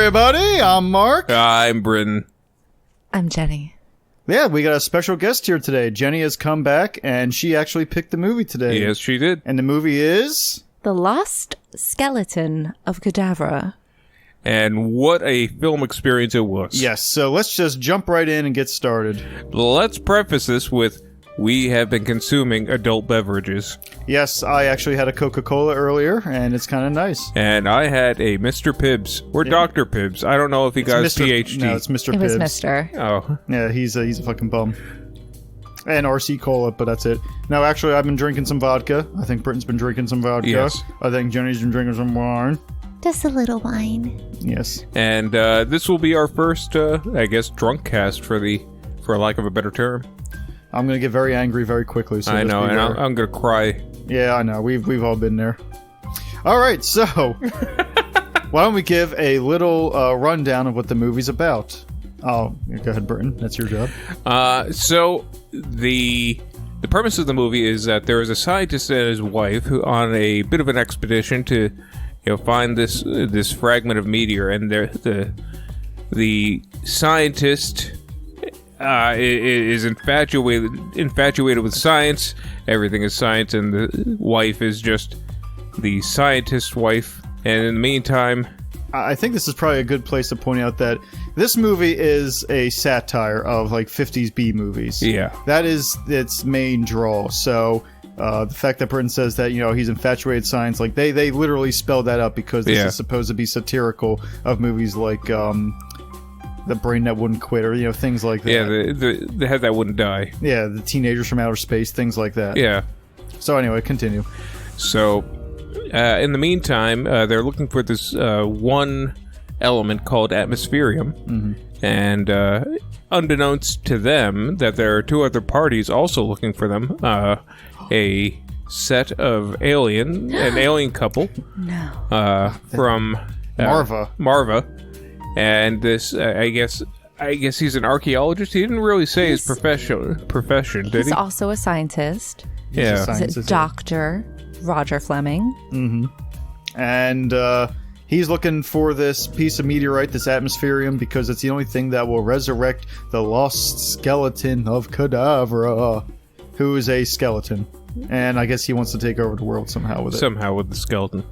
everybody. I'm Mark. I'm Bryn. I'm Jenny. Yeah, we got a special guest here today. Jenny has come back, and she actually picked the movie today. Yes, she did. And the movie is... The Lost Skeleton of Cadavra. And what a film experience it was. Yes, so let's just jump right in and get started. Let's preface this with, we have been consuming adult beverages. Yes, I actually had a Coca-Cola earlier, and it's kind of nice. And I had a Mr. Pibbs, or Dr. Pibbs. I don't know if he got his PhD. No, it's Mr. It was Pibbs. Mr. Oh. Yeah, he's a fucking bum. And RC Cola, but that's it. No, actually, I've been drinking some vodka. I think Britain's been drinking some vodka. Yes. I think Jenny's been drinking some wine. Just a little wine. Yes. And this will be our first, I guess, drunk cast for lack of a better term. I'm going to get very angry very quickly. So I know, and I'm going to cry. Yeah, I know. We've all been there. All right, so why don't we give a little rundown of what the movie's about? Oh, go ahead, Burton. That's your job. So the premise of the movie is that there is a scientist and his wife who on a bit of an expedition to, find this fragment of meteor, and the scientist is infatuated with science. Everything is science, and the wife is just the scientist's wife. And in the meantime, I think this is probably a good place to point out that this movie is a satire of like 50s B movies. Yeah. That is its main draw. So the fact that Burton says that, he's infatuated with science, like they literally spelled that out because this is supposed to be satirical of movies like The Brain That Wouldn't Quit, or things like that. Yeah, the head that wouldn't die. Yeah, the Teenagers from Outer Space, things like that. Yeah. So anyway, continue. So, in the meantime, they're looking for this one element called atmospherium, and unbeknownst to them, that there are two other parties also looking for them. A set of an alien couple. No. From Marva. And this, I guess he's an archaeologist. He didn't really say his profession, did he? He's also a scientist. Yeah. He's Dr. Roger Fleming. Mm-hmm. And he's looking for this piece of meteorite, this atmospherium, because it's the only thing that will resurrect the Lost Skeleton of Cadavra, who is a skeleton. And I guess he wants to take over the world somehow with it. Somehow with the skeleton.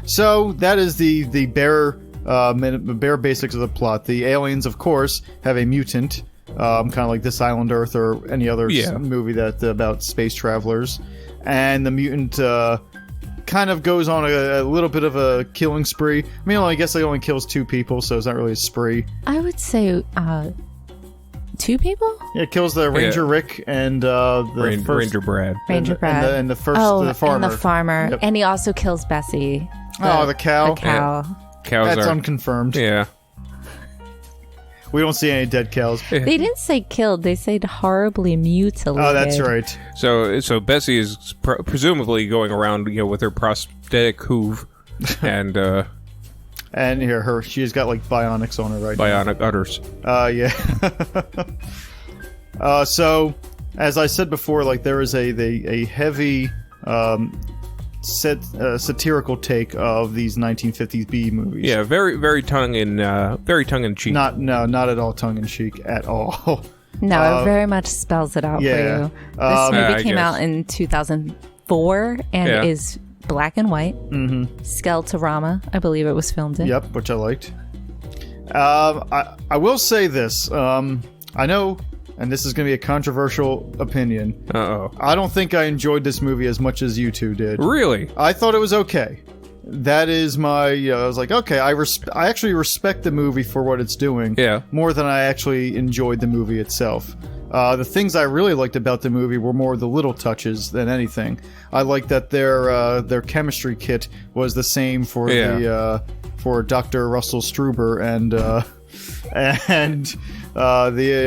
So that is the bare basics of the plot. The aliens, of course, have a mutant, kind of like This Island Earth or any other movie that about space travelers. And the mutant kind of goes on a little bit of a killing spree. I mean, I guess he only kills 2 people, so it's not really a spree. I would say 2 people? Yeah, it kills the Ranger Rick and Ranger Brad. Ranger Brad. And the farmer. And the farmer. Yep. And he also kills Bessie. The cow. The cow. Cows That's are unconfirmed. Yeah. We don't see any dead cows. They didn't say killed. They said horribly mutilated. Oh, that's right. So Bessie is presumably going around, with her prosthetic hoof and and here she's got like bionics on her right bionic udders. Yeah. So as I said before, like there is a heavy satirical take of these 1950s B movies. Yeah, very tongue in cheek. Not at all tongue in cheek at all. No, it very much spells it out for you. This movie came out in 2004 and is black and white. Mm-hmm. Skeletorama, I believe it was filmed in. Yep, which I liked. I will say this. I know, and this is going to be a controversial opinion. Uh-oh. I don't think I enjoyed this movie as much as you two did. Really? I thought it was okay. That is my... I was like, okay, I actually respect the movie for what it's doing. Yeah. More than I actually enjoyed the movie itself. The things I really liked about the movie were more the little touches than anything. I liked that their chemistry kit was the same for for Dr. Russell Struber and the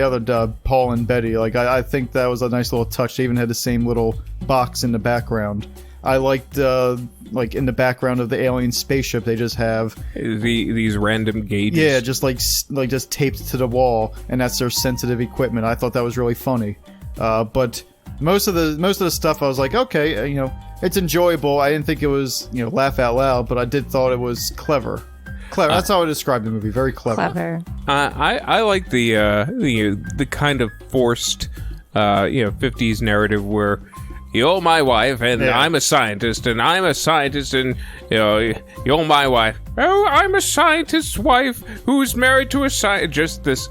other Paul and Betty. Like I think that was a nice little touch. They even had the same little box in the background. I liked like in the background of the alien spaceship, they just have these random gauges. Yeah, just just taped to the wall, and that's their sensitive equipment. I thought that was really funny. But most of the stuff, I was like, okay, it's enjoyable. I didn't think it was laugh out loud, but I did thought it was clever. Clever. That's how I describe the movie. Very clever. Clever. I like the kind of forced 50s narrative where you're my wife and I'm a scientist and I'm a scientist and you're my wife. Oh, I'm a scientist's wife who's married to a scientist. Just this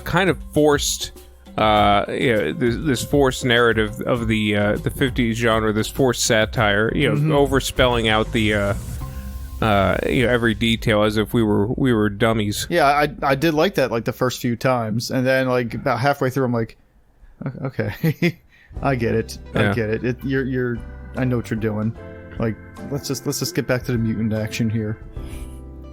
kind of forced this forced narrative of the 50s genre, this forced satire, overspelling out the every detail as if we were dummies. Yeah, I did like that like the first few times, and then like about halfway through I'm like, okay, I get it. I get it. I know what you're doing. Like let's just get back to the mutant action here.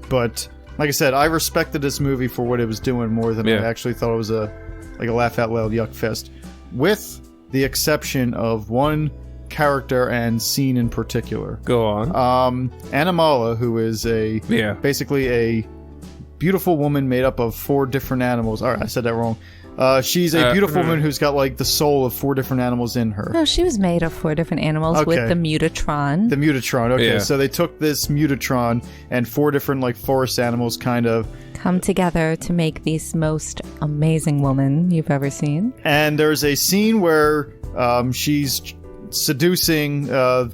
But like I said, I respected this movie for what it was doing more than I actually thought it was a laugh out loud yuck fest, with the exception of one character and scene in particular. Go on. Animala, who is basically a beautiful woman made up of 4 different animals. All right, I said that wrong. She's a beautiful woman who's got like the soul of 4 different animals in her. No, she was made of 4 different animals with the Mutatron. The Mutatron, okay. Yeah. So they took this Mutatron and 4 different like forest animals kind of come together to make this most amazing woman you've ever seen. And there's a scene where she's seducing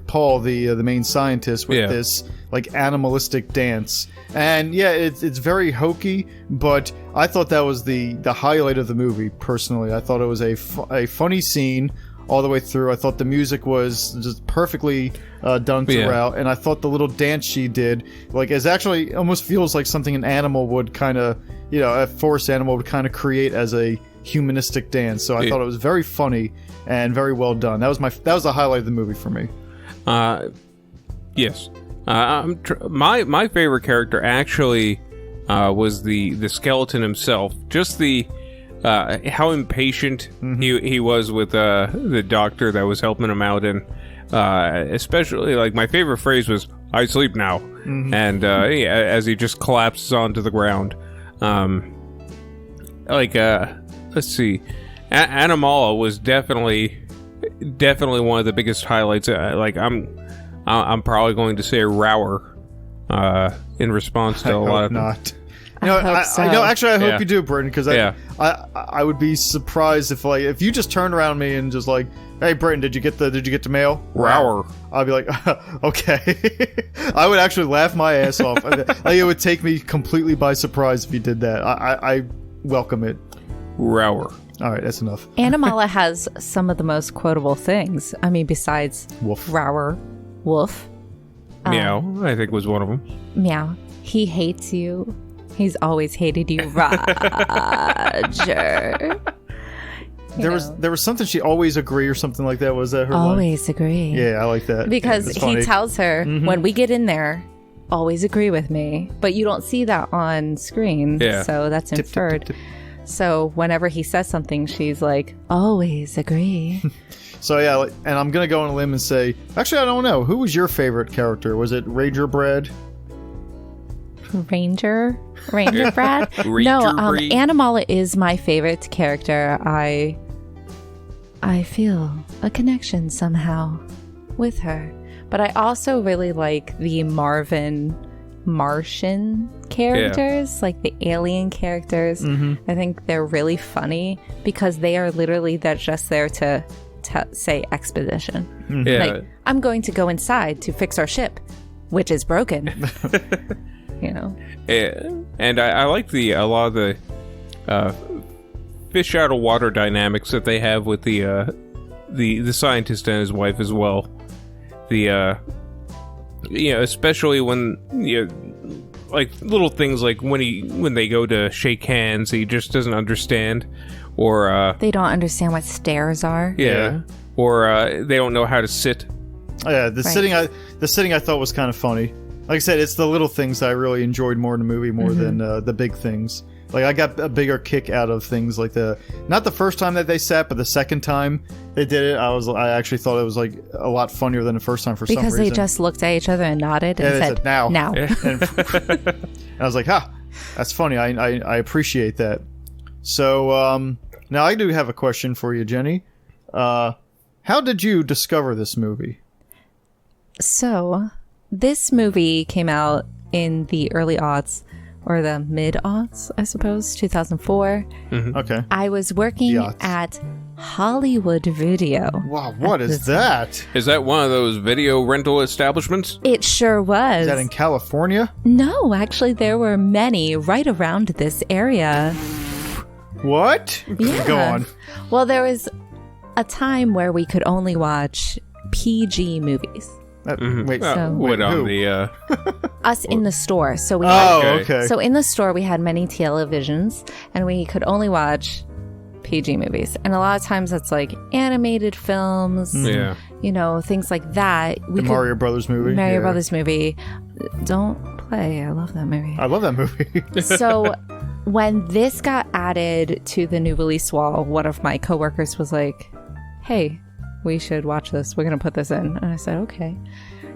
Paul, the main scientist, with this like animalistic dance. And it's very hokey, but I thought that was the highlight of the movie. Personally, I thought it was a funny scene all the way through. I thought the music was just perfectly done throughout, and I thought the little dance she did, like, is actually almost feels like something an animal would kind of, a forest animal would kind of create as a humanistic dance. So I thought it was very funny and very well done. That was the highlight of the movie for me. Yes. My favorite character actually was the skeleton himself. Just the how impatient he was with the doctor that was helping him out, and especially like my favorite phrase was "I sleep now," and as he just collapses onto the ground. Let's see, Animala was definitely one of the biggest highlights. I'm probably going to say Rower in response to a lot of not. I hope you do, Britton, because I would be surprised if you just turned around me and just like, hey, Britton, did you get the mail? Rower. I'd be like, okay. I would actually laugh my ass off. It would take me completely by surprise if you did that. I welcome it. Rower. All right, that's enough. Animala has some of the most quotable things. I mean, besides Woof. Rower, Woof. Meow, I think was one of them. Meow. He hates you. He's always hated you, Roger. There was something she always agree or something like that. Was that her always line? Agree? Yeah, I like that. Because he tells her, when we get in there, always agree with me. But you don't see that on screen, so that's inferred. Tip. So whenever he says something, she's like, always agree. So and I'm going to go on a limb and say, actually, I don't know. Who was your favorite character? Was it Ranger Brad? Ranger Brad? No, Animala is my favorite character. I feel a connection somehow with her. But I also really like the Martian characters, like the alien characters. I think they're really funny because they are literally just there to say exposition. Like, I'm going to go inside to fix our ship, which is broken. And I like a lot of the fish out of water dynamics that they have with the scientist and his wife as well. Especially when like little things like when they go to shake hands, he just doesn't understand, or they don't understand what stairs are. Or they don't know how to sit. The sitting I thought was kind of funny. Like I said, it's the little things that I really enjoyed more in the movie than the big things. Like, I got a bigger kick out of things like not the first time that they sat, but the second time they did it, I actually thought it was like a lot funnier than the first time for some reason. Because they just looked at each other and nodded and said, now. And I was like, that's funny. I appreciate that. So, now I do have a question for you, Jenny. How did you discover this movie? So, this movie came out in the early aughts, or the mid-aughts, I suppose, 2004. Okay. I was working at Hollywood Video. Wow, what is that? Is that one of those video rental establishments? It sure was. Is that in California? No, actually, there were many right around this area. What? Yeah. Go on. Well, there was a time where we could only watch PG movies. Wait, Us in the store. So we okay. So in the store, we had many televisions, and we could only watch PG movies. And a lot of times that's like animated films, you know, things like that. Mario Brothers movie. Mario Brothers movie. Don't play. I love that movie. I love that movie. So when this got added to the new release wall, one of my coworkers was like, hey, we should watch this. We're going to put this in. And I said, okay.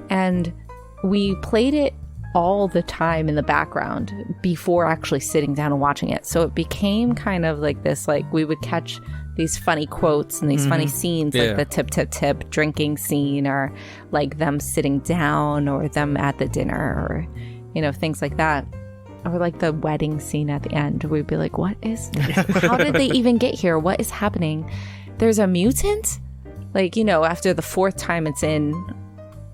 And we played it all the time in the background before actually sitting down and watching it. So it became kind of like this, like we would catch these funny quotes and these funny scenes, like the tip, tip, tip drinking scene, or like them sitting down, or them at the dinner, or, you know, things like that. Or like the wedding scene at the end. We'd be like, what is this? How did they even get here? What is happening? There's a mutant? Like, you know, after the fourth time it's in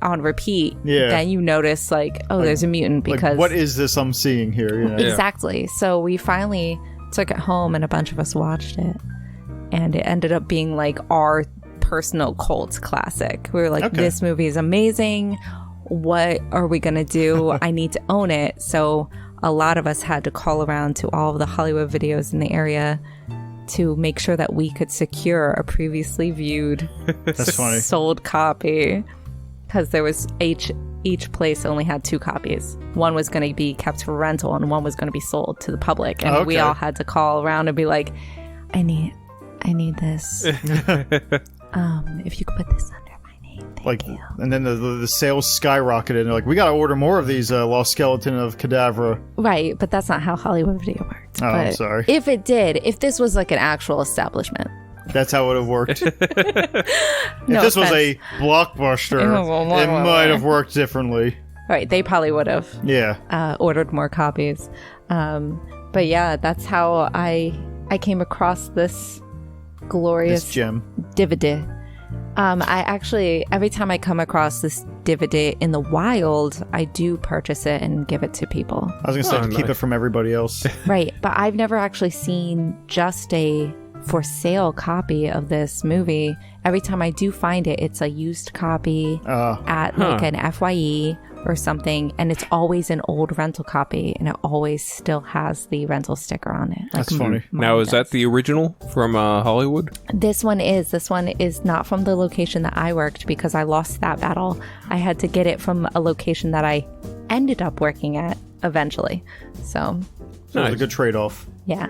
on repeat, then you notice like, oh, there's a mutant, because like, what is this I'm seeing here? You know? Exactly. So we finally took it home and a bunch of us watched it, and it ended up being like our personal cult classic. We were like, this movie is amazing. What are we gonna do? I need to own it. So a lot of us had to call around to all of the Hollywood videos in the area to make sure that we could secure a previously viewed That's funny. sold copy, because there was each place only had 2 copies. One was going to be kept for rental, and one was going to be sold to the public. And we all had to call around and be like, I need this. If you could put this under my name, thank you. And then the sales skyrocketed, and they're like, we got to order more of these Lost Skeleton of Cadavra. Right, but that's not how Hollywood Video worked. Oh, but I'm sorry. If it did, if this was like an actual establishment, that's how it would have worked. If this was a blockbuster, it might have worked differently. Right, they probably would have ordered more copies. But yeah, that's how I came across this glorious gem DVD. I actually, every time I come across this DVD in the wild, I do purchase it and give it to people. I was going to say, keep it from everybody else. Right, but I've never actually seen just a for sale copy of this movie. Every time I do find it, it's a used copy at like an FYE or something, and it's always an old rental copy, and it always still has the rental sticker on it. Like, that's funny. Now, is that the original from Hollywood? This one is not from the location that I worked, because I lost that battle. I had to get it from a location that I ended up working at eventually. So it was a good trade-off. Yeah.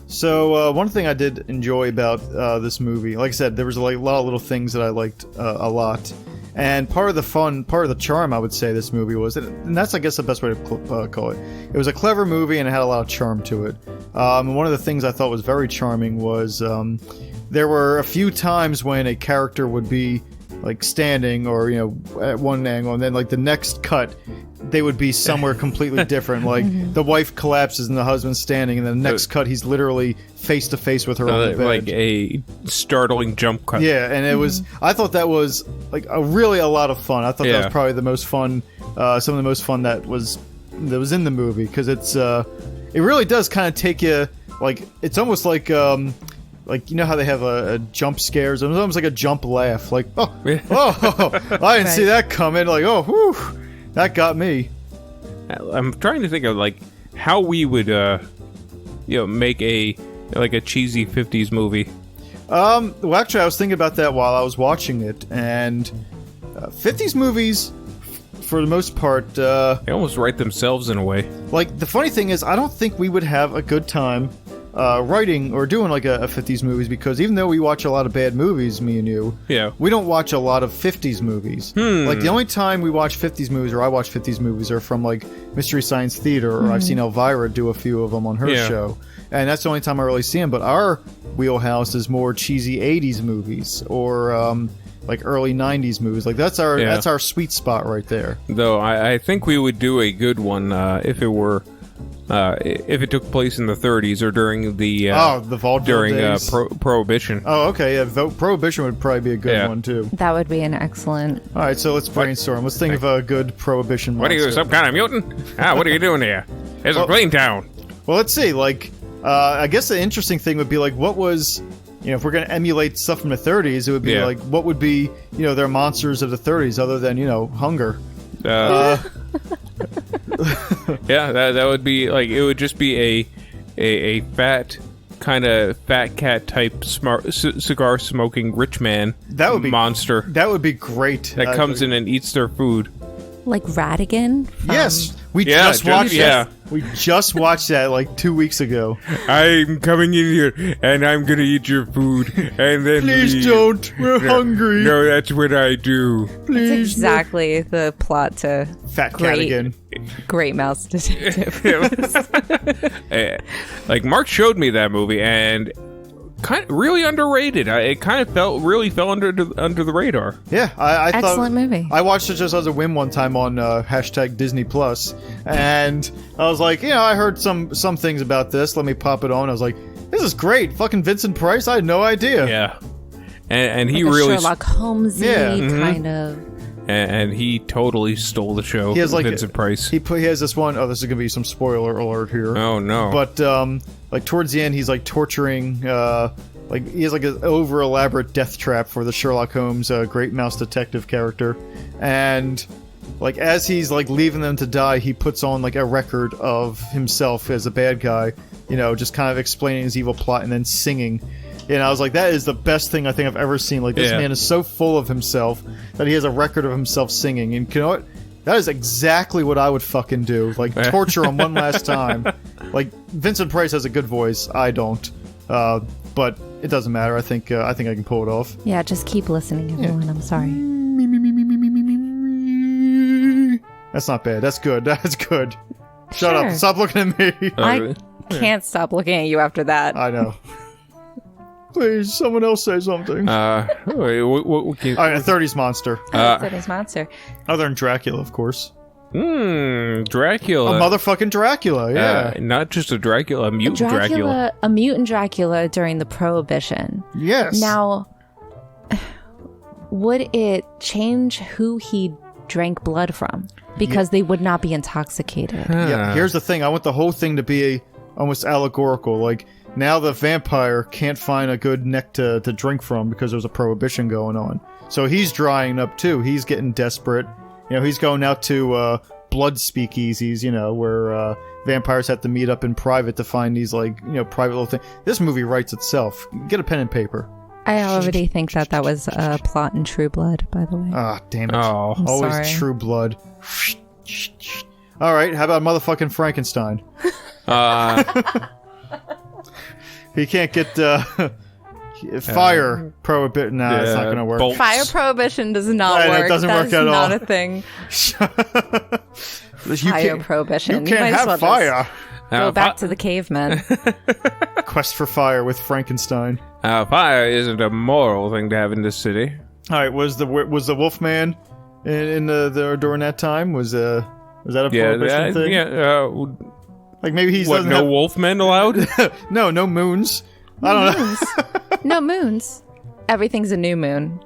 So one thing I did enjoy about this movie, like I said, there was a lot of little things that I liked a lot. And part of the fun, part of the charm, I would say, this movie was, and that's, I guess, the best way to call it. It was a clever movie, and it had a lot of charm to it. One of the things I thought was very charming was there were a few times when a character would be like standing, or, you know, at one angle, and then like the next cut, they would be somewhere completely different. Like the wife collapses and the husband's standing, and then the next cut, he's literally face to face with her on the bed. Like a startling jump cut. Yeah, and it was. I thought that was like a lot of fun. I thought that was probably the most fun, some of the most fun that was in the movie, because it's it really does kind of take you, like, it's almost like you know how they have a jump scares? It was almost like a jump laugh. Like, I didn't see that coming. Like, oh, whew, that got me. I'm trying to think of like how we would, make a cheesy 50s movie. Well, actually, I was thinking about that while I was watching it, and 50s movies, for the most part, they almost write themselves in a way. Like, the funny thing is, I don't think we would have a good time writing or doing like a 50s movies, because even though we watch a lot of bad movies, me and you, we don't watch a lot of 50s movies. Like, the only time we watch 50s movies, or I watch 50s movies, are from like Mystery Science Theater, or I've seen Elvira do a few of them on her show, and that's the only time I really see them. But our wheelhouse is more cheesy 80s movies, or like early 90s movies. Like that's our sweet spot right there. Though I think we would do a good one if it took place in the 30s or during the vaudeville during days. Prohibition. Oh, okay. Yeah, Prohibition would probably be a good one too. That would be an excellent. All right, so let's brainstorm. Let's think of a good Prohibition monster. What are you, some kind of mutant? What are you doing here? It's a clean town. Well, let's see. Like, I guess the interesting thing would be like, what was, if we're going to emulate stuff from the 30s, it would be like, what would be, their monsters of the 30s other than, hunger? Yeah, that would be like, it would just be a fat kind of fat cat type cigar smoking rich man monster. That would be great. That comes in and eats their food. Like Ratigan? Yes, we just watched that. We just watched that like 2 weeks ago. I'm coming in here and I'm gonna eat your food and then please don't. We're hungry. No, that's what I do. Please. That's exactly the plot to Fat Catigan. Great Mouse Detective. Like Mark showed me that movie and kind of really underrated. It kind of really fell under the radar. Yeah, I thought excellent movie. I watched it just as a whim one time on #Disney Plus, and I was like, I heard some things about this. Let me pop it on. I was like, this is great. Fucking Vincent Price. I had no idea. Yeah, and he like really Sherlock Holmesy kind of. And he totally stole the show. He has like Vincent Price. He has this one. Oh, this is gonna be some spoiler alert here. Oh no! But like towards the end, he's like torturing. Like he has like an over elaborate death trap for the Sherlock Holmes Great Mouse Detective character, and like as he's like leaving them to die, he puts on like a record of himself as a bad guy. Just kind of explaining his evil plot and then singing. And I was like, that is the best thing I think I've ever seen. Like, this man is so full of himself that he has a record of himself singing. And you know what? That is exactly what I would fucking do. Like, torture him one last time. Like, Vincent Price has a good voice. I don't. But it doesn't matter. I think I can pull it off. Yeah, just keep listening, everyone. I'm sorry. That's not bad. That's good. That's good. Shut up. Stop looking at me. I can't stop looking at you after that. I know. Please, someone else say something. All right, a 30s monster. 30s monster. Other than Dracula, of course. Dracula. A motherfucking Dracula, yeah. Not just a Dracula, a mutant Dracula. A mutant Dracula during the Prohibition. Yes. Now, would it change who he drank blood from? Because they would not be intoxicated. Yeah, here's the thing. I want the whole thing to be almost allegorical. Like, now the vampire can't find a good neck to drink from because there's a prohibition going on. So he's drying up too. He's getting desperate. He's going out to blood speakeasies, where vampires have to meet up in private to find these private little things. This movie writes itself. Get a pen and paper. I already think that was a plot in True Blood, by the way. Ah, damn it. Oh, always sorry. True Blood. All right, how about motherfucking Frankenstein? He can't get fire prohibition. Nah, it's not going to work. Bolts. Fire prohibition does not work. It doesn't work at all. That's not a thing. Fire prohibition. You can't have fire. Go back to the cavemen. Quest for fire with Frankenstein. Fire isn't a moral thing to have in this city. All right, was the Wolfman in the during that time? Was that a prohibition thing? Yeah. Like maybe he's no Wolfmen allowed? No moons. I don't know. No moons. Everything's a new moon.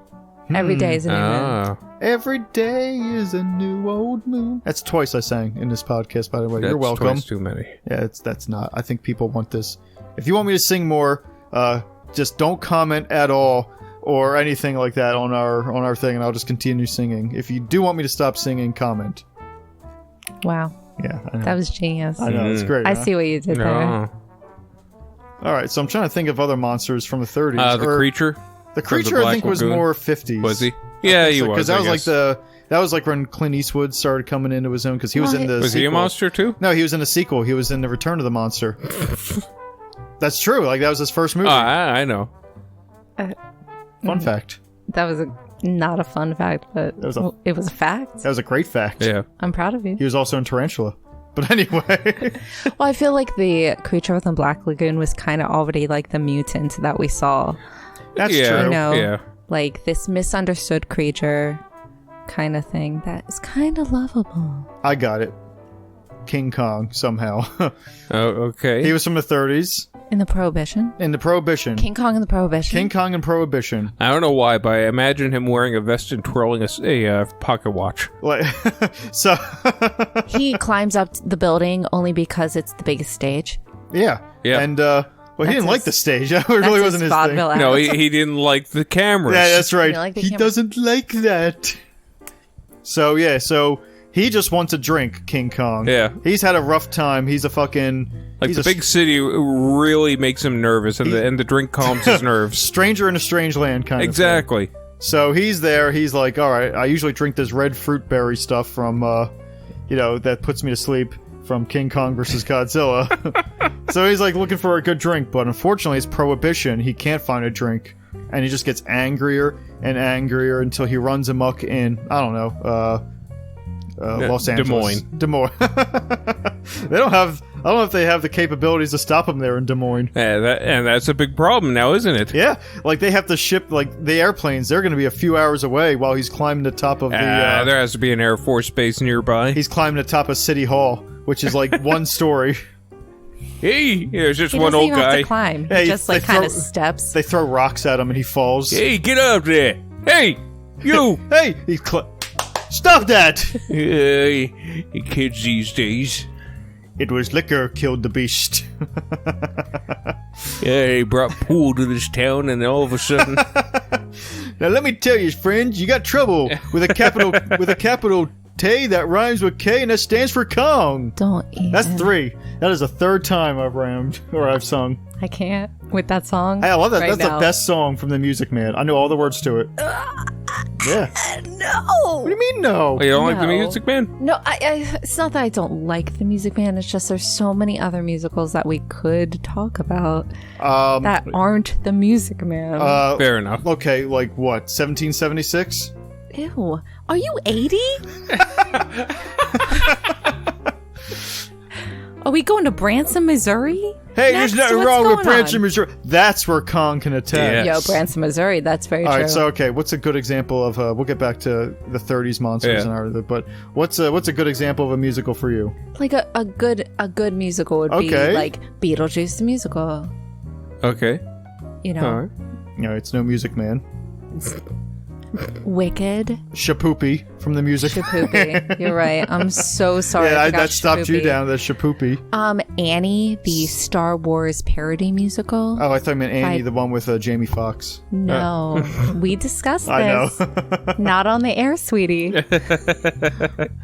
Every day is a new moon. Every day is a new old moon. That's twice I sang in this podcast, by the way. That's You're welcome. Twice too many. Yeah, that's not. I think people want this. If you want me to sing more, just don't comment at all or anything like that on our thing, and I'll just continue singing. If you do want me to stop singing, comment. Wow. Yeah, I know. That was genius. I know, it's great. I see what you did there. Alright, so I'm trying to think of other monsters from the 30s. The Creature? The Creature, I think, was more 50s. Was he? Yeah, he was. Because that was like when Clint Eastwood started coming into his own, because he was in the Was sequel. he a monster too? No, he was in the sequel. He was in The Return of the Monster. That's true. Like, that was his first movie. I know. Fun fact. That was not a fun fact, but it was a fact. That was a great fact. Yeah. I'm proud of you. He was also in Tarantula. But anyway. Well, I feel like the Creature from the Black Lagoon was kind of already like the mutant that we saw. That's true. Yeah. like this misunderstood creature kind of thing that is kind of lovable. I got it. King Kong, somehow. Oh, okay. He was from the 30s. In the Prohibition? In the Prohibition. King Kong in the Prohibition? King Kong and Prohibition. I don't know why, but I imagine him wearing a vest and twirling a pocket watch. Like, so... He climbs up the building only because it's the biggest stage. Yeah. And, well, he didn't like the stage. It really wasn't his thing. No, he didn't like the cameras. Yeah, that's right. Like he doesn't like that. So, yeah, he just wants a drink, King Kong. Yeah. He's had a rough time. He's a fucking... Like, the big city really makes him nervous, and the drink calms his nerves. Stranger in a strange land kind of Exactly. thing. So he's there. He's like, all right, I usually drink this red fruit berry stuff from, that puts me to sleep from King Kong versus Godzilla. So he's like looking for a good drink, but unfortunately it's Prohibition. He can't find a drink. And he just gets angrier and angrier until he runs amok in, I don't know, Los Angeles. Des Moines. They don't have... I don't know if they have the capabilities to stop him there in Des Moines. Yeah, and that's a big problem now, isn't it? Yeah, like they have to ship like the airplanes. They're going to be a few hours away while he's climbing the top of the. There has to be an Air Force base nearby. He's climbing the top of City Hall, which is like one story. Hey, there's just he one old even guy. Have to climb. Hey, he just like kind of steps. They throw rocks at him and he falls. Hey, get up there! Hey, you! Hey, stop that! Kids these days. It was liquor killed the beast. Yeah, they brought pool to this town, and all of a sudden. Now let me tell you, friends, you got trouble with a capital T that rhymes with K, and that stands for Kong. Don't even. That's 3. That is the 3rd time I've rhymed or I've sung. I can't with that song. Hey, I love that. Right That's now. the best song from the Music Man. I know all the words to it. Yeah. No. What do you mean no? Oh, you don't like the No. Music Man? No, it's not that I don't like the Music Man. It's just there's so many other musicals that we could talk about that aren't the Music Man. Fair enough. Okay, like what? 1776? Ew. Are you 80? Are we going to Branson, Missouri? Hey, Next? there's nothing What's wrong with going Branson, on? Missouri. That's where Kong can attack. Yes. Yo, Branson, Missouri. That's very All true. right, so okay, what's a good example of? We'll get back to the 30s monsters and everything, but what's a good example of a musical for you? like a good musical would be Okay. like Beetlejuice the musical. Okay. You know, All right. No, it's no Music Man. Wicked, Shapoopy from the Music. Shapoopy. You're right. I'm so sorry. Yeah, I forgot that stopped you Shapoopy. down. That's Shapoopy. Annie, the Star Wars parody musical. Oh, I thought you meant Annie, Like- the one with Jamie Foxx. No, we discussed this. I know. Not on the air, sweetie. We'll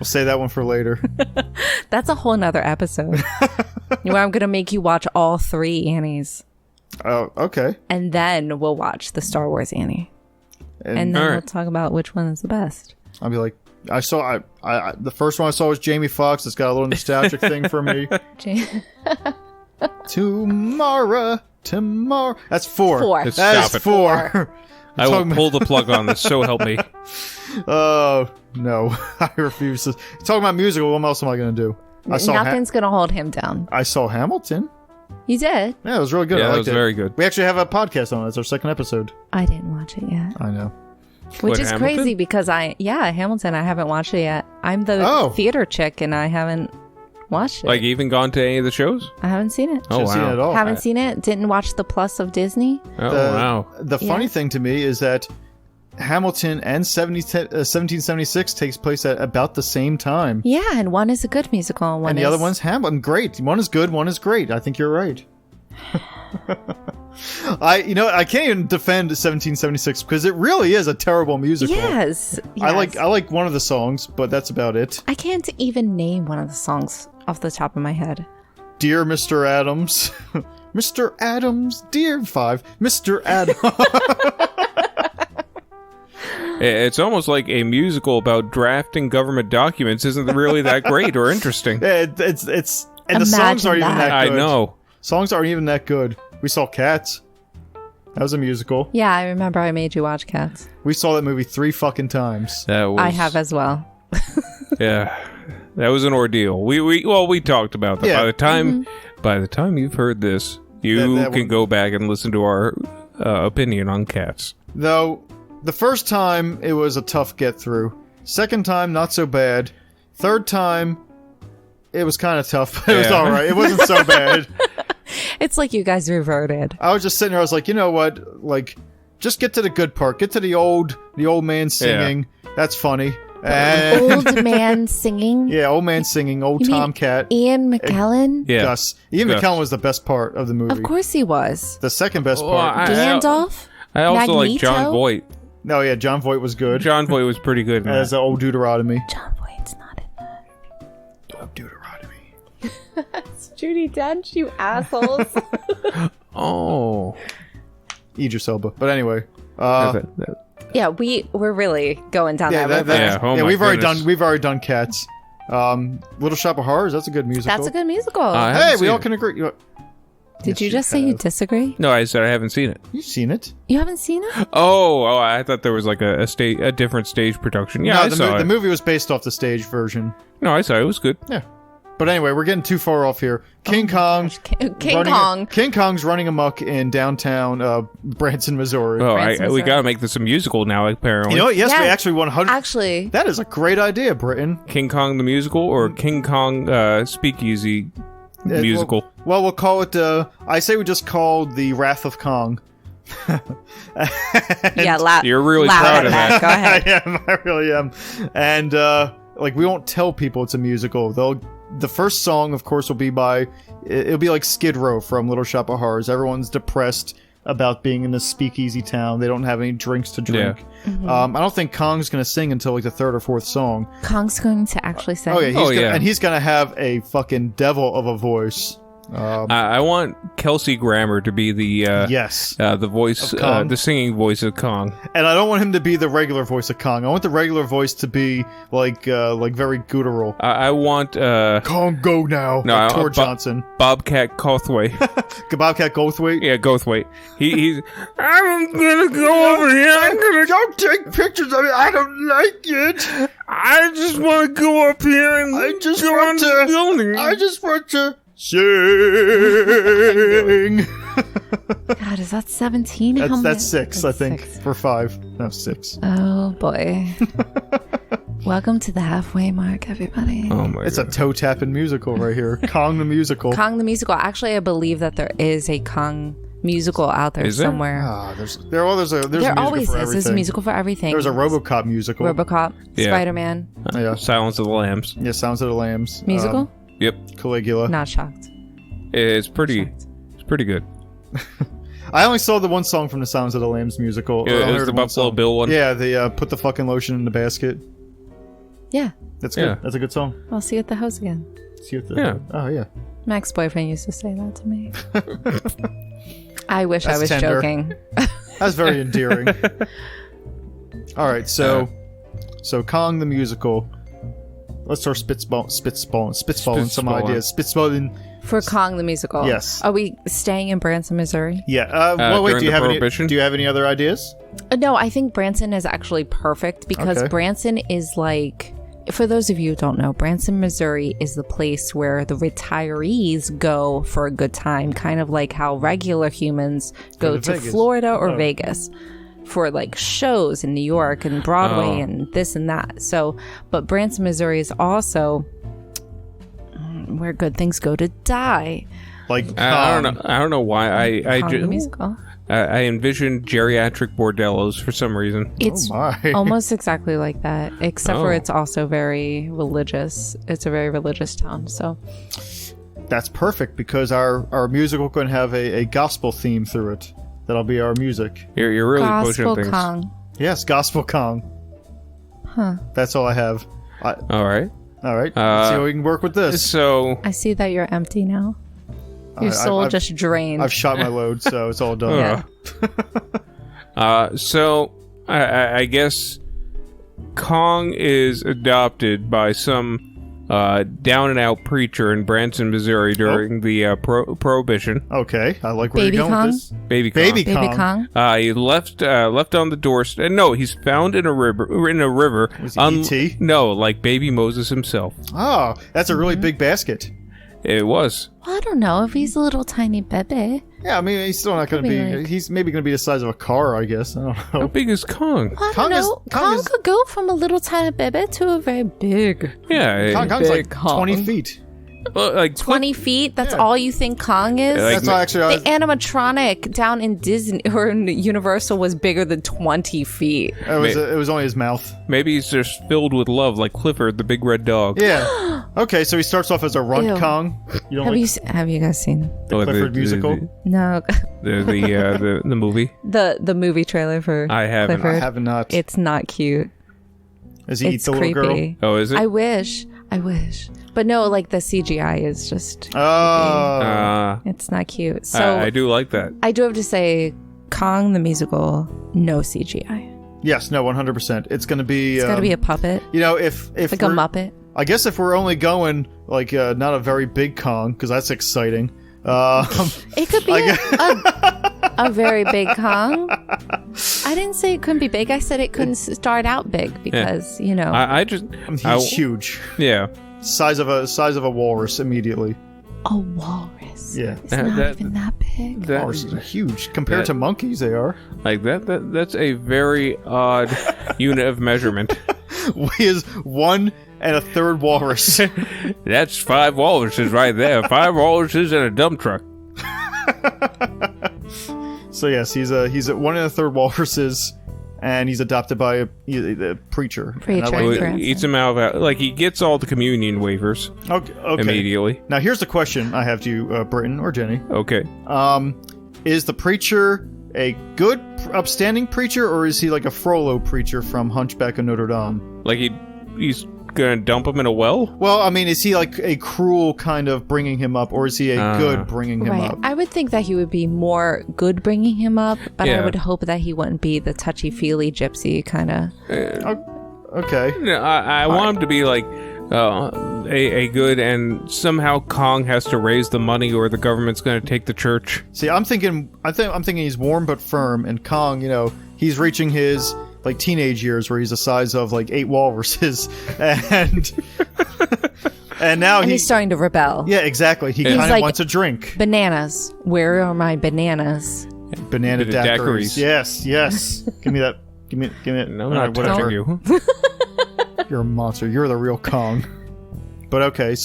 say that one for later. That's a whole nother episode where I'm gonna make you watch all 3 Annies, Oh, okay. and then we'll watch the Star Wars Annie, and then All we'll right. talk about which one is the best. I'll be like, I the first one I saw was Jamie Foxx. It's got a little nostalgic thing for me. Tomorrow. That's 4. 4. Let's That stop is it. 4. I will pull the plug on this, so help me. Oh, no. I refuse to. Talking about musical, what else am I going to do? Nothing's gonna hold him down. I saw Hamilton. You did. Yeah, it was really good. Yeah, I that liked was it. very good. We actually have a podcast on it. It's our 2nd episode. I didn't watch it yet, I know. which What, is Hamilton? crazy because Hamilton. I haven't watched it yet. I'm the Oh. theater chick, and I haven't watched it. Like, even gone to any of the shows? I haven't seen it. Oh, Haven't seen it at wow. all. Haven't seen it. Didn't watch the plus of Disney. Oh, The- wow. The funny Yeah. thing to me is that Hamilton and 1776 takes place at about the same time. Yeah, and one is a good musical, and one And the is... other one's Hamilton. Great. One is good, one is great. I think you're right. I can't even defend 1776 because it really is a terrible musical. Yes, I yes. like one of the songs, but that's about it. I can't even name one of the songs off the top of my head. Dear Mr. Adams. Mr. Adams, dear 5. Mr. Adams. It's almost like a musical about drafting government documents isn't really that great or interesting. Yeah, it's and the songs Imagine aren't even that. that I good. know. Songs aren't even that good. We saw Cats. That was a musical. Yeah, I remember I made you watch Cats. We saw that movie 3 fucking times. That was, I have as well. Yeah, that was an ordeal. We talked about that. Yeah. By the time you've heard this, you That can one- go back and listen to our opinion on Cats. Though, The first time, it was a tough get through. Second time, not so bad. Third time, it was kind of tough, but it was alright. It wasn't so bad. It's like you guys reverted. I was just sitting there, I was like, you know what? Like, just get to the good part. Get to the old man singing. Yeah. That's funny. And old man singing? Yeah, old man singing, old Tomcat. Ian McKellen? Yeah. Gus. Ian McKellen was the best part of the movie. Of course he was. The second best part. Gandalf? I also like John Voight. No, yeah, John Voight was good. John Voight was pretty good. As the old Deuteronomy. John Voight's not in that. Old Deuteronomy. It's Judi Dench, you assholes. Oh. Idris Elba. But anyway. Yeah, we're really going down that road. We've already done Cats. Little Shop of Horrors, that's a good musical. That's a good musical. Hey, we all can agree. Did you just say you disagree? No, I said I haven't seen it. You've seen it? You haven't seen it? Oh, I thought there was like a different stage production. Yeah, no, I saw it. The movie was based off the stage version. No, I saw it. It was good. Yeah. But anyway, we're getting too far off here. King Kong. King Kong's running amok in downtown Branson, Missouri. Oh, we gotta make this a musical now, apparently. You know what? Yes, we actually 100. Actually, that is a great idea, Britton. King Kong the musical or King Kong Speakeasy musical? Well, we'll call it. I say we just call the Wrath of Kong. You're really proud of that. Go ahead. I really am. And we won't tell people it's a musical. The first song, of course, will be it'll be like Skid Row from Little Shop of Horrors. Everyone's depressed about being in this speakeasy town. They don't have any drinks to drink. Yeah. Mm-hmm. I don't think Kong's going to sing until like the third or fourth song. Kong's going to actually sing? Oh, yeah. And he's going to have a fucking devil of a voice. I want Kelsey Grammer to be the the voice, the singing voice of Kong, and I don't want him to be the regular voice of Kong. I want the regular voice to be like very guttural. I want Kong go now. No, like Tor Johnson, Bobcat Goldthwait. Bobcat Goldthwait. Yeah, Goldthwait. He's. I'm gonna go over here. Don't take pictures of it. I don't like it. I just want to go up here and I just want to. Sing. God, is that 17? That's 6, I think. 6. For 5. No, 6. Oh, boy. Welcome to the halfway mark, everybody. Oh my It's God. a toe-tapping musical right here. Kong the musical. Kong the musical. Actually, I believe that there is a Kong musical out there somewhere. There always is. There's a musical for everything. There's a RoboCop musical. RoboCop. Yeah. Spider-Man. Yeah. Silence of the Lambs. Yeah, Silence of the Lambs. Musical? Yep. Caligula. Not shocked. It's pretty good. I only saw the one song from the Silence of the Lambs musical. It was the Buffalo Bill one. Yeah, they put the fucking lotion in the basket. Yeah. That's good. Yeah. That's a good song. I'll see you at the house again. See you at the Oh, yeah. My ex-boyfriend used to say that to me. I wish I was tender. joking. That's very endearing. All right, so Kong the musical. Let's start spitballing some ideas. Spitballing for Kong the musical. Yes. Are we staying in Branson, Missouri? Yeah. Well, wait. Do you have any other ideas? No, I think Branson is actually perfect because Branson is like. For those of you who don't know, Branson, Missouri is the place where the retirees go for a good time, kind of like how regular humans go to Florida or Vegas for like shows in New York and Broadway and this and that. So, but Branson, Missouri is also where good things go to die. Like I don't know why I musical. I envisioned geriatric bordellos for some reason. It's almost exactly like that, except for it's also very religious. It's a very religious town, so that's perfect because our musical can have a gospel theme through it. That'll be our music. You're really gospel pushing things. Kong. Yes, Gospel Kong. Huh. That's all I have. All right. Let's see how we can work with this. So I see that you're empty now. Your soul just drained. I've shot my load, so it's all done. So I guess Kong is adopted by some down and out preacher in Branson, Missouri during the Prohibition. Okay, I like where you're going with this. Baby Kong. He left on the doorstep. No, he's found in a river. Was he E.T.? No, like baby Moses himself. Oh, that's a really big basket. It was. Well, I don't know if he's a little tiny baby. Yeah, I mean, he's still not going to be... Like, he's maybe going to be the size of a car, I guess. I don't know. How big is Kong? I don't know. Kong could go from a little tiny baby to a very big... Yeah. Kong's like 20 feet. Well, like 20 feet? That's all you think Kong is? Like, that's actually... The animatronic down in Disney or in Universal was bigger than 20 feet. It was only his mouth. Maybe he's just filled with love, like Clifford, the big red dog. Yeah. Okay, so he starts off as a runt Kong. Have you guys seen the Clifford musical? No. The movie? The movie trailer for I haven't. Clifford. I have not. It's not cute. Does he eat the little creepy. girl? Oh, is it? I wish. But no, like the CGI is just it's not cute. So I do like that. I do have to say, Kong the musical, no CGI. Yes, no, 100%. It's going to be... It's got to be a puppet. You know, if like a Muppet. I guess if we're only going, like, not a very big Kong, because that's exciting. It could be a very big Kong. I didn't say it couldn't be big. I said it couldn't start out big because, you know. He's huge. Yeah. Size of a walrus immediately. A walrus. Yeah. It's not even that big. Walruses are huge. Compared to monkeys, they are. Like, that's a very odd unit of measurement. He is 1 1/3 walrus. That's 5 walruses right there. 5 walruses and a dump truck. So yes, he's at 1 1/3 walruses, and he's adopted by a preacher. He eats him out of, like, he gets all the communion waivers. Okay. Immediately. Now here's the question I have to you, Britton or Jenny. Okay. Is the preacher a good, upstanding preacher, or is he like a Frollo preacher from Hunchback of Notre Dame? Like he's gonna dump him in a well? Well, I mean, is he like a cruel kind of bringing him up, or is he a good bringing him up? I would think that he would be more good bringing him up, but I would hope that he wouldn't be the touchy-feely gypsy kind of... Okay. I want him to be like a good, and somehow Kong has to raise the money or the government's going to take the church. See, I'm thinking he's warm but firm, and Kong, you know, he's reaching his like teenage years where he's the size of like 8 walruses, and now he's starting to rebel. Yeah, exactly. He kind of like, wants a drink. Bananas. Where are my bananas? Banana daiquiris. Yes. Give me that. Give me it. No, I'm not touching you. You're a monster. You're the real Kong. But okay,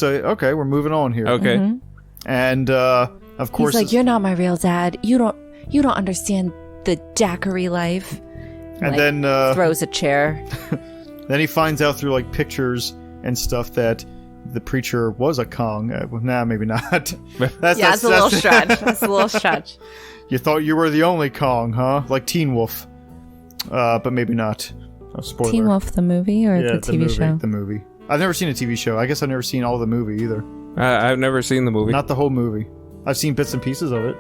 we're moving on here. Okay. Mm-hmm. And of course, he's like, "You're not my real dad. You don't understand the daiquiri life." And like, then throws a chair. Then he finds out through like pictures and stuff that the preacher was a Kong. Maybe not. That's a little stretch. That's a little stretch. You thought you were the only Kong, huh? Like Teen Wolf. But maybe not. Oh, spoiler. Teen Wolf the movie or the TV show? The movie. I've never seen a TV show. I guess I've never seen all the movie either. I've never seen the movie. Not the whole movie. I've seen bits and pieces of it.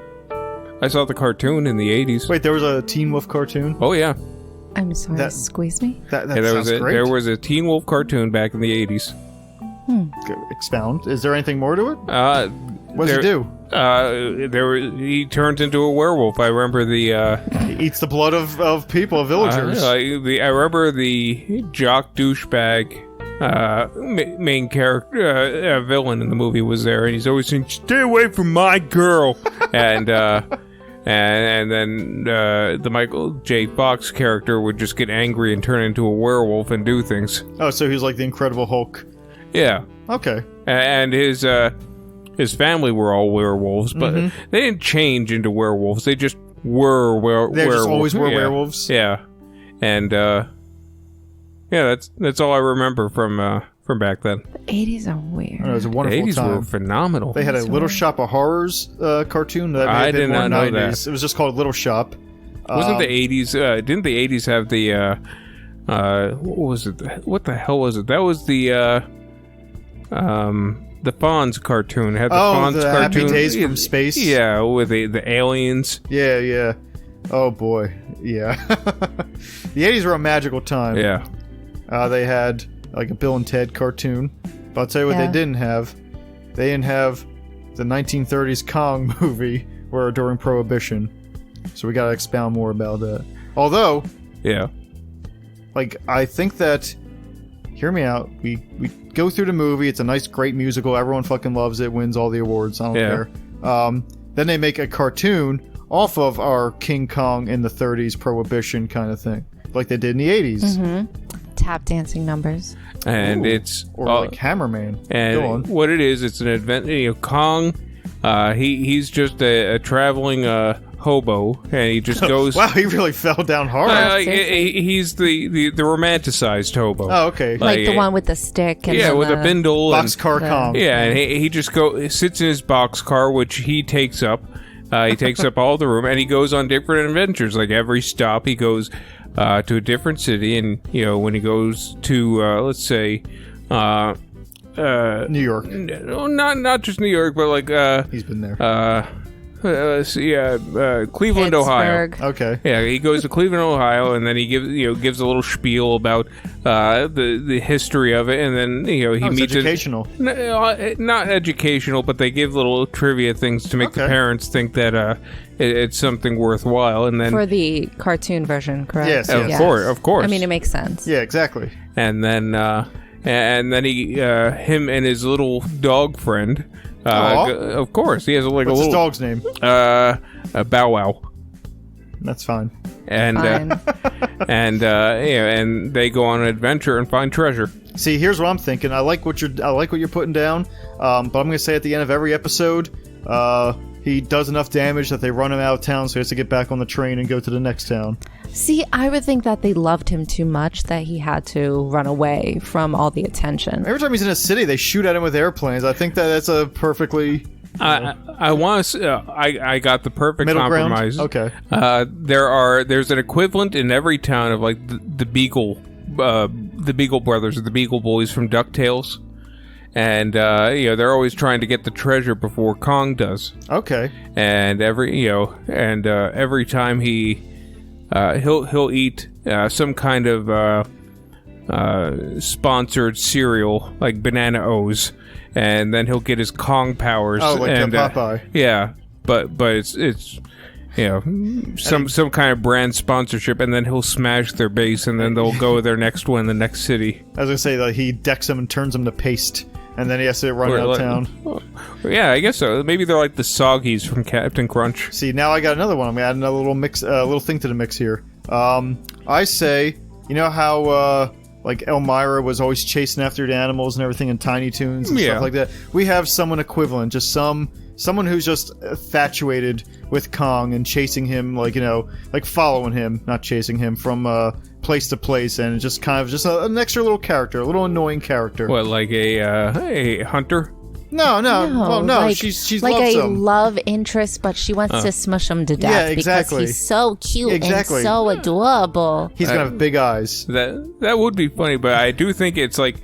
I saw the cartoon in the 80s. Wait, there was a Teen Wolf cartoon? Oh, yeah. I'm sorry, squeeze me? That sounds great. There was a Teen Wolf cartoon back in the 80s. Expound. Is there anything more to it? What does he do? He turns into a werewolf. I remember he eats the blood of people, of villagers. I remember the jock douchebag main character, villain in the movie was there, and he's always saying, "Stay away from my girl," and then the Michael J. Fox character would just get angry and turn into a werewolf and do things. Oh, so he's like the Incredible Hulk. Yeah. Okay. And his family were all werewolves, but they didn't change into werewolves. They just were werewolves. They just always were werewolves. Yeah. And that's all I remember from back then. The 80s are weird. It was a wonderful time. The 80s were phenomenal. They had a Little Shop of Horrors cartoon. That I did not know that. It was just called Little Shop. Wasn't the 80s... didn't the 80s have the... what was it? What the hell was it? That was the Fonz cartoon. It had the Fonz the cartoon. Happy Days from Space? Yeah, with the aliens. Yeah. Oh, boy. Yeah. The 80s were a magical time. Yeah. They had like a Bill and Ted cartoon. But I'll tell you what they didn't have. They didn't have the 1930s Kong movie during Prohibition. So we gotta expound more about that. Although... Yeah. Like, I think that... Hear me out. We go through the movie. It's a nice, great musical. Everyone fucking loves it. Wins all the awards. I don't care. then they make a cartoon off of our King Kong in the 30s prohibition kind of thing, like they did in the 80s. Tap dancing numbers. And it's... Or like Hammerman. And what it is, it's an event, Kong, he's just a traveling hobo, and he just goes... Wow, he really fell down hard. He's the romanticized hobo. Oh, okay. Like the one with the stick. And with a bindle. Boxcar Kong. Yeah, and he just sits in his boxcar, which he takes up. He takes up all the room, and he goes on different adventures. Like every stop, he goes to a different city, and when he goes to, let's say, New York. No, not just New York, but like he's been there. Cleveland, Ohio. Okay. Yeah, he goes to Cleveland, Ohio, and then he gives a little spiel about the history of it, and then he meets educational. Not educational, but they give little trivia things to make the parents think that it's something worthwhile, and then for the cartoon version, correct? Yes. Of course. I mean, it makes sense. Yeah, exactly. And then he him and his little dog friend. Of course, he has What's his dog's name? Bow Wow. That's fine. And and they go on an adventure and find treasure. See, here's what I'm thinking. I like what you're putting down. But I'm gonna say at the end of every episode, he does enough damage that they run him out of town, so he has to get back on the train and go to the next town. See, I would think that they loved him too much that he had to run away from all the attention. Every time he's in a city, they shoot at him with airplanes. I think that's a perfectly... I want to. I got the perfect middle compromise. Ground? Okay. There's an equivalent in every town of like the Beagle brothers or the Beagle Boys from DuckTales, and they're always trying to get the treasure before Kong does. Okay. And every time he'll eat some kind of sponsored cereal like Banana O's, and then he'll get his Kong powers. Oh, like and, Popeye. Yeah, but it's some kind of brand sponsorship, and then he'll smash their base, and then they'll go to their next one in the next city. I was gonna say that he decks them and turns them to paste, and then he has to run out of town. Yeah, I guess so. Maybe they're like the Soggies from Captain Crunch. See, now I got another one. I'm gonna add another little mix, little thing to the mix here. I say, you know how like Elmira was always chasing after the animals and everything in Tiny Toons and stuff like that? We have someone equivalent, just someone who's just infatuated with Kong and chasing him, like following him, not chasing him, from place to place, and just kind of just an extra little character, a little annoying character. What, like a hunter? No. Well, no. Like, she's like loves a him. love interest, but she wants to smush him to death. Yeah, exactly. Because he's so cute and so adorable. He's gonna have big eyes. That would be funny, but I do think it's like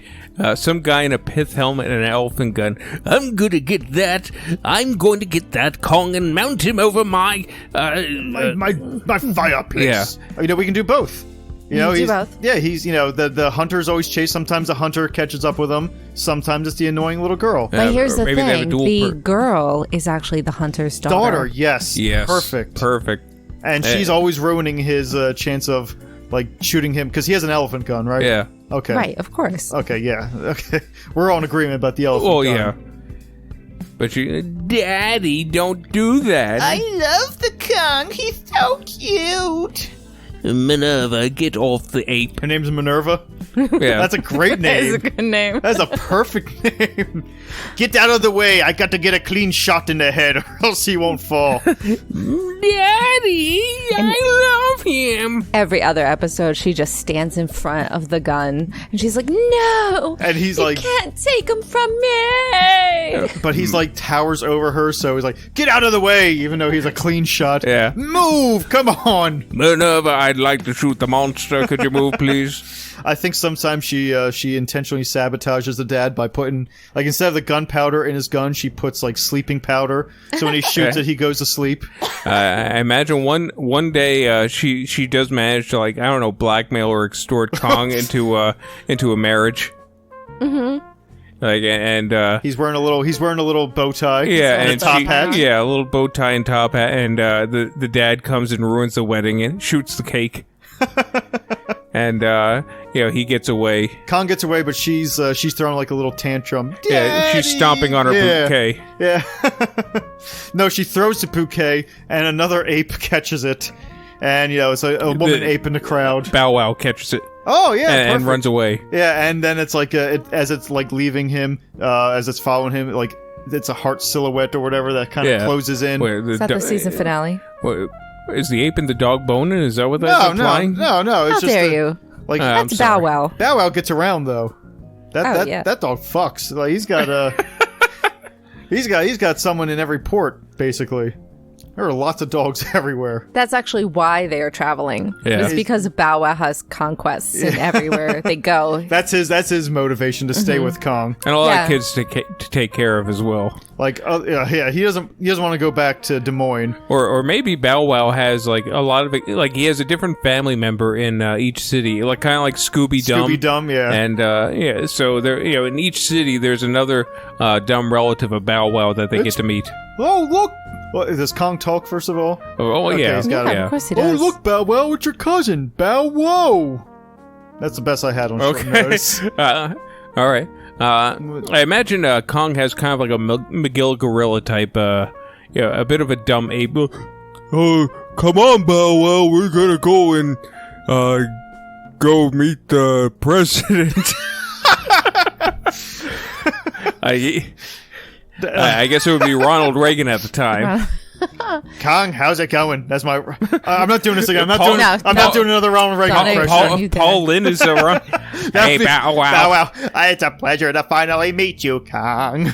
some guy in a pith helmet and an elephant gun. I'm gonna get that. I'm going to get that Kong and mount him over my fire pits. Yeah. We can do both. He's both. Yeah, he's the hunters always chase. Sometimes the hunter catches up with him. Sometimes it's the annoying little girl. But here's the thing: the girl is actually the hunter's daughter. Yes. Perfect. And she's always ruining his chance of like shooting him because he has an elephant gun, right? Yeah. Okay. Right. Of course. Okay. Yeah. Okay. We're all in agreement about the elephant gun. Oh yeah. But Daddy, don't do that. I love the Kong. He's so cute. Minerva, get off the ape. Her name's Minerva? Yeah. That's a great name. That is a good name. That's a perfect name. Get out of the way. I got to get a clean shot in the head or else he won't fall. Daddy, I love him. Every other episode, she just stands in front of the gun and she's like, no. And he's you like, can't take him from me. But he's like towers over her, so he's like, get out of the way, even though he's a clean shot. Yeah. Move, come on. Minerva, I'd like to shoot the monster. Could you move, please? I think sometimes she intentionally sabotages the dad by putting, like, instead of the gunpowder in his gun, she puts like sleeping powder. So when he shoots it, he goes to sleep. I imagine one day she does manage to, like, I don't know, blackmail or extort Kong into a marriage. Mm-hmm. Like, and he's wearing a little bow tie. Yeah, and a top hat. Yeah, a little bow tie and top hat, and the dad comes and ruins the wedding and shoots the cake. And he gets away. Kong gets away, but she's throwing like a little tantrum. Yeah, she's stomping on her bouquet. Yeah. No, she throws the bouquet, and another ape catches it. And, it's a woman ape in the crowd. Bow Wow catches it. Oh, yeah, and runs away. Yeah, and then it's like, as it's like leaving him, as it's following him, like, it's a heart silhouette or whatever that kind of closes in. Wait, is that the season finale? Is the ape and the dog boning? Is that what that's implying? No. It's How just dare you? Like, that's Bow Wow. Bow Wow gets around, though. That dog fucks. Like, he's got he's got someone in every port, basically. There are lots of dogs everywhere. That's actually why they are traveling. Yeah. It's because Bow Wow has conquests in everywhere they go. That's his motivation to stay with Kong. And a lot of kids to take care of as well. Like, he doesn't want to go back to Des Moines. Or maybe Bow Wow has like a lot of like he has a different family member in each city, like kind of like Scooby-Dum. Scooby-Dum, yeah. And so there, in each city there's another dumb relative of Bow Wow that they get to meet. Oh, look! Well, does Kong talk, first of all? Okay, yeah. He's got of course he does. Oh, look, Bow Wow, it's your cousin, Bow Wow! That's the best I had on short notice. All right. I imagine Kong has kind of like a McGill gorilla type, a bit of a dumb ape. Oh, come on, Bow Wow, we're gonna go and go meet the president. I guess it would be Ronald Reagan at the time. Kong, how's it going? That's my. I'm not doing this again. I'm Paul, not doing another Ronald Reagan impression. Paul Lynn is around. Hey, Bow Wow. Bow Wow. It's a pleasure to finally meet you, Kong.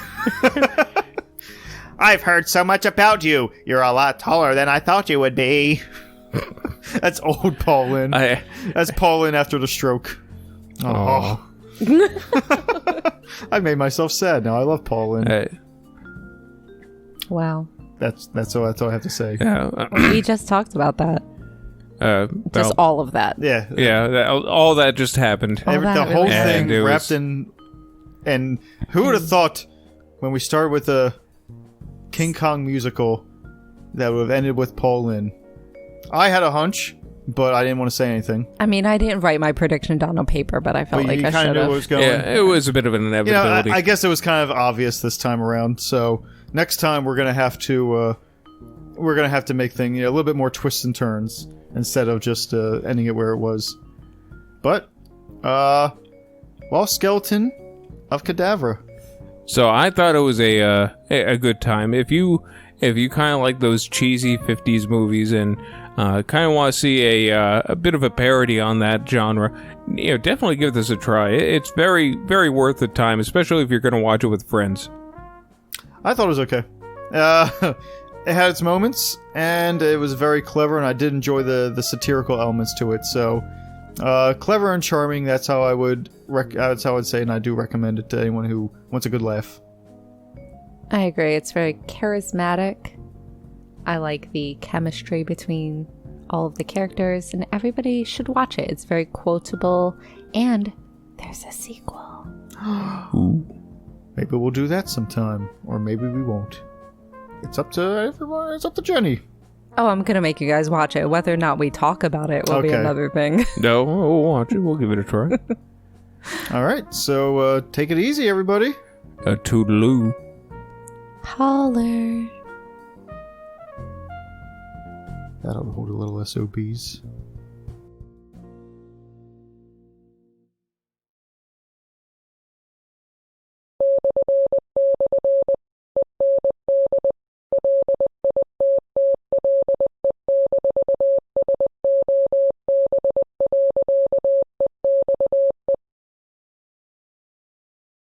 I've heard so much about you. You're a lot taller than I thought you would be. That's old Paul Lynn. That's Paul Lynn after the stroke. Oh. I made myself sad now. I love Paul Lynn. Wow. That's all I have to say. We just talked about that. Just all of that. Yeah. All that just happened. The whole thing wrapped in. And who would have thought when we started with a King Kong musical that would have ended with Paul Lynn? I had a hunch, but I didn't want to say anything. I mean, I didn't write my prediction down on paper, but I felt like I should have. Yeah, it was a bit of an inevitability. I guess it was kind of obvious this time around. So next time we're gonna have to make things a little bit more twists and turns instead of just ending it where it was. But Lost Skeleton of Cadavra. So I thought it was a good time. If you kind of like those cheesy 50s movies and kind of want to see a bit of a parody on that genre, definitely give this a try. It's very, very worth the time, especially if you're going to watch it with friends. I thought it was okay. It had its moments, and it was very clever, and I did enjoy the satirical elements to it. So, clever and charming. That's how I would. That's how I'd say, and I do recommend it to anyone who wants a good laugh. I agree. It's very charismatic. I like the chemistry between all of the characters, and everybody should watch it. It's very quotable, and there's a sequel. Ooh. Maybe we'll do that sometime, or maybe we won't. It's up to everyone. It's up to Jenny. Oh, I'm gonna make you guys watch it. Whether or not we talk about it will be another thing. No, we'll watch it. We'll give it a try. All right, so take it easy, everybody. Toodaloo. Holler. That'll hold a little SOBs.